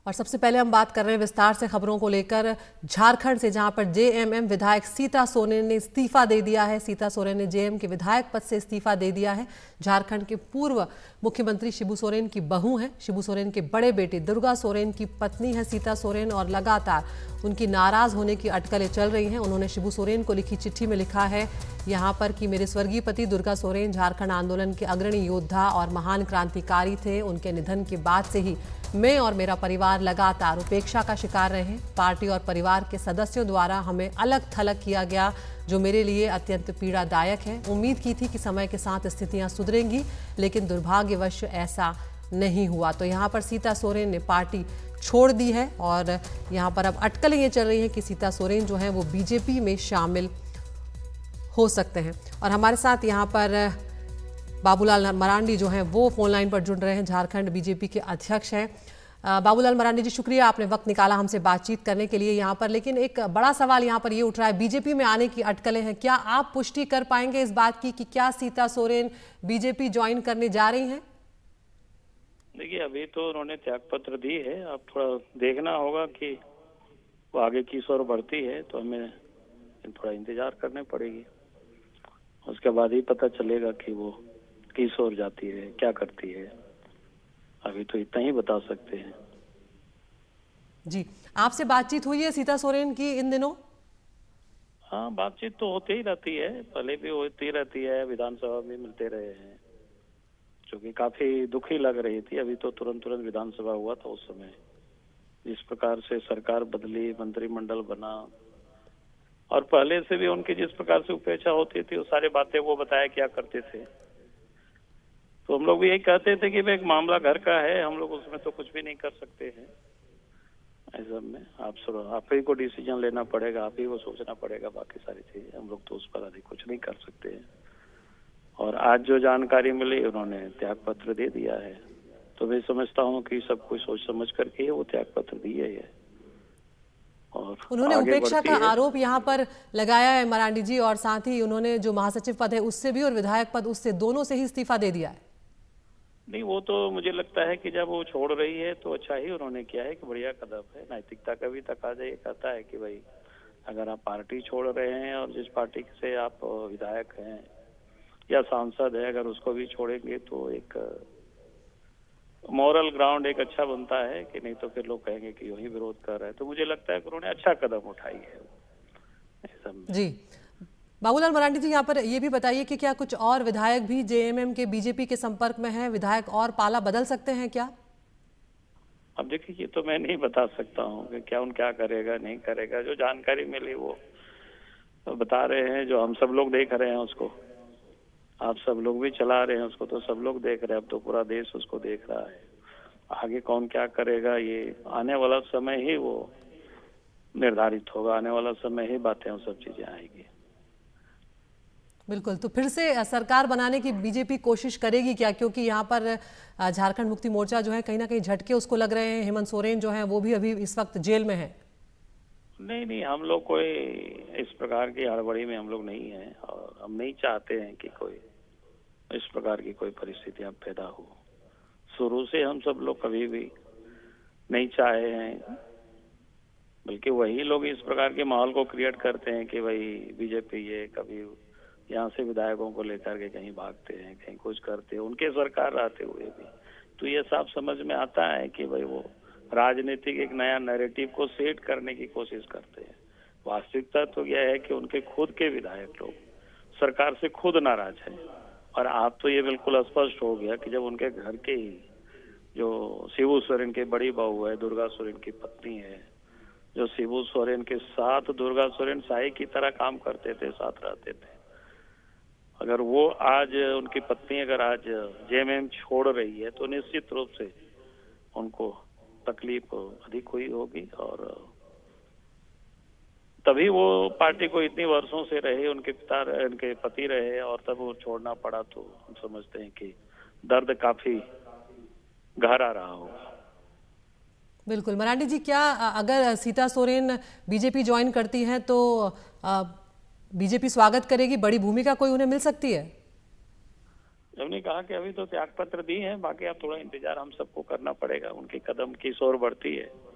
और सबसे पहले हम बात कर रहे हैं विस्तार से खबरों को लेकर झारखंड से, जहां पर जेएमएम विधायक सीता सोरेन ने इस्तीफा दे दिया है। सीता सोरेन ने जेएम के विधायक पद से इस्तीफा दे दिया है। झारखंड के पूर्व मुख्यमंत्री शिबू सोरेन की बहू हैं। शिबू सोरेन के बड़े बेटे दुर्गा सोरेन की पत्नी है सीता सोरेन, और लगातार उनकी नाराज होने की अटकलें चल रही हैं। उन्होंने शिबू सोरेन को लिखी चिट्ठी में लिखा है यहाँ पर कि मेरे स्वर्गीय पति दुर्गा सोरेन झारखंड आंदोलन के अग्रणी योद्धा और महान क्रांतिकारी थे। उनके निधन के बाद से ही मैं और मेरा परिवार लगातार उपेक्षा का शिकार रहे हैं। पार्टी और परिवार के सदस्यों द्वारा हमें अलग थलग किया गया, जो मेरे लिए अत्यंत पीड़ादायक है। उम्मीद की थी कि समय के साथ स्थितियां सुधरेंगी, लेकिन दुर्भाग्यवश ऐसा नहीं हुआ। तो यहाँ पर सीता सोरेन ने पार्टी छोड़ दी है और यहाँ पर अब अटकलें ये चल रही हैं कि सीता सोरेन जो है वो बीजेपी में शामिल हो सकते हैं। और हमारे साथ यहाँ पर बाबूलाल मरांडी जो हैं वो फोन लाइन पर जुड़ रहे हैं, झारखंड बीजेपी के अध्यक्ष हैं। बाबूलाल मरांडी जी, शुक्रिया आपने वक्त निकाला हमसे बातचीत करने के लिए यहाँ पर। लेकिन एक बड़ा सवाल यहाँ पर ये उठ रहा है, बीजेपी में आने की अटकलें हैं, क्या आप पुष्टि कर पाएंगे इस बात की कि क्या सीता सोरेन बीजेपी ज्वाइन करने जा रही हैं? देखिए, अभी तो उन्होंने त्यागपत्र दी है। अब थोड़ा देखना होगा कि वो आगे किस ओर बढ़ती है, तो हमें थोड़ा इंतजार करने पड़ेगी। उसके बाद ही पता चलेगा कि वो किस ओर जाती है, क्या करती है। अभी तो इतना ही बता सकते हैं। जी, आपसे बातचीत हुई है सीता सोरेन की इन दिनों? हाँ, बातचीत तो होती ही रहती है, पहले भी होती रहती है, विधानसभा में मिलते रहे हैं, जो कि काफी दुखी लग रही थी। अभी तो तुरंत विधानसभा हुआ था, उस समय जिस प्रकार से सरकार बदली, मंत्रिमंडल बना, और पहले से भी उनकी जिस प्रकार से उपेक्षा होती थी, वो सारी बातें वो बताया क्या करते थे। तो हम लोग भी यही कहते थे कि भाई एक मामला घर का है, हम लोग उसमें तो कुछ भी नहीं कर सकते हैं। ऐसा में आप ही को डिसीजन लेना पड़ेगा, आप ही को सोचना पड़ेगा, बाकी सारी चीजें हम लोग तो उस पर अधिक कुछ नहीं कर सकते हैं। और आज जो जानकारी मिली, उन्होंने त्याग पत्र दे दिया है, तो मैं समझता हूँ कि सब कुछ सोच समझ करके वो त्याग पत्र दिए है। और उन्होंने उपेक्षा का आरोप यहाँ पर लगाया है मरांडी जी, और साथ ही उन्होंने जो महासचिव पद है उससे भी और विधायक पद उससे दोनों से ही इस्तीफा दे दिया है। नहीं, वो तो मुझे लगता है कि जब वो छोड़ रही है तो अच्छा ही उन्होंने किया है, कि बढ़िया कदम है। नैतिकता का भी तकाजा ये कहता है कि भाई अगर आप पार्टी छोड़ रहे हैं और जिस पार्टी से आप विधायक हैं या सांसद है, अगर उसको भी छोड़ेंगे तो एक मॉरल ग्राउंड एक अच्छा बनता है, कि नहीं तो फिर लोग कहेंगे कि यूं ही विरोध कर रहे हैं। तो मुझे लगता है कि उन्होंने अच्छा कदम उठाई है। जी, बाबूलाल मरांडी जी, यहाँ पर ये भी बताइए कि क्या कुछ और विधायक भी जेएमएम के बीजेपी के संपर्क में हैं? विधायक और पाला बदल सकते हैं क्या? अब देखिए, ये तो मैं नहीं बता सकता हूँ कि क्या करेगा नहीं करेगा। जो जानकारी मिली वो तो बता रहे हैं, जो हम सब लोग देख रहे हैं उसको, आप सब लोग भी चला रहे हैं उसको, तो सब लोग देख रहे हैं। अब तो पूरा देश उसको देख रहा है। आगे कौन क्या करेगा, ये आने वाला समय ही वो निर्धारित होगा। आने वाला समय ही बातें और सब चीजें आएगी। बिल्कुल, तो फिर से सरकार बनाने की बीजेपी कोशिश करेगी क्या? क्योंकि यहाँ पर झारखंड मुक्ति मोर्चा जो है कहीं ना कहीं झटके उसको लग रहे हैं। हेमंत सोरेन जो है वो भी अभी इस वक्त जेल में है। नहीं, हम लोग कोई इस प्रकार की हड़बड़ी में हम लोग नहीं है, और हम नहीं चाहते हैं कि कोई इस प्रकार की कोई परिस्थितियां पैदा हो। शुरू से हम सब लोग कभी भी नहीं चाहे हैं, बल्कि वही लोग इस प्रकार के माहौल को क्रिएट करते हैं कि भाई बीजेपी ये कभी यहाँ से विधायकों को लेकर के कहीं भागते हैं, कहीं कुछ करते हैं, उनके सरकार रहते हुए भी। तो ये साफ समझ में आता है कि भाई वो राजनीतिक एक नया नैरेटिव को सेट करने की कोशिश करते हैं। वास्तविकता तो यह है कि उनके खुद के विधायक लोग सरकार से खुद नाराज हैं। और आप तो ये बिल्कुल स्पष्ट हो गया कि जब उनके घर के ही जो शिबू सोरेन की बड़ी बहू है, दुर्गा सोरेन की पत्नी है, जो शिबू सोरेन के साथ दुर्गा सोरेन साई की तरह काम करते थे, साथ रहते थे, अगर वो आज उनकी पत्नी अगर आज जेएमएम छोड़ रही है, तो निश्चित रूप से उनको तकलीफ अधिक हुई होगी। और तभी वो पार्टी को इतनी वर्षों से रहे, उनके पति रहे, और तब वो छोड़ना पड़ा। तो हम समझते हैं कि दर्द काफी गहरा रहा होगा। बिल्कुल मरांडी जी, क्या अगर सीता सोरेन बीजेपी ज्वाइन करती हैं तो बीजेपी स्वागत करेगी? बड़ी भूमिका कोई उन्हें मिल सकती है? हमने कहा कि अभी तो त्याग पत्र दिए हैं, बाकी आप थोड़ा इंतजार हम सबको करना पड़ेगा, उनके कदम की शोर बढ़ती है।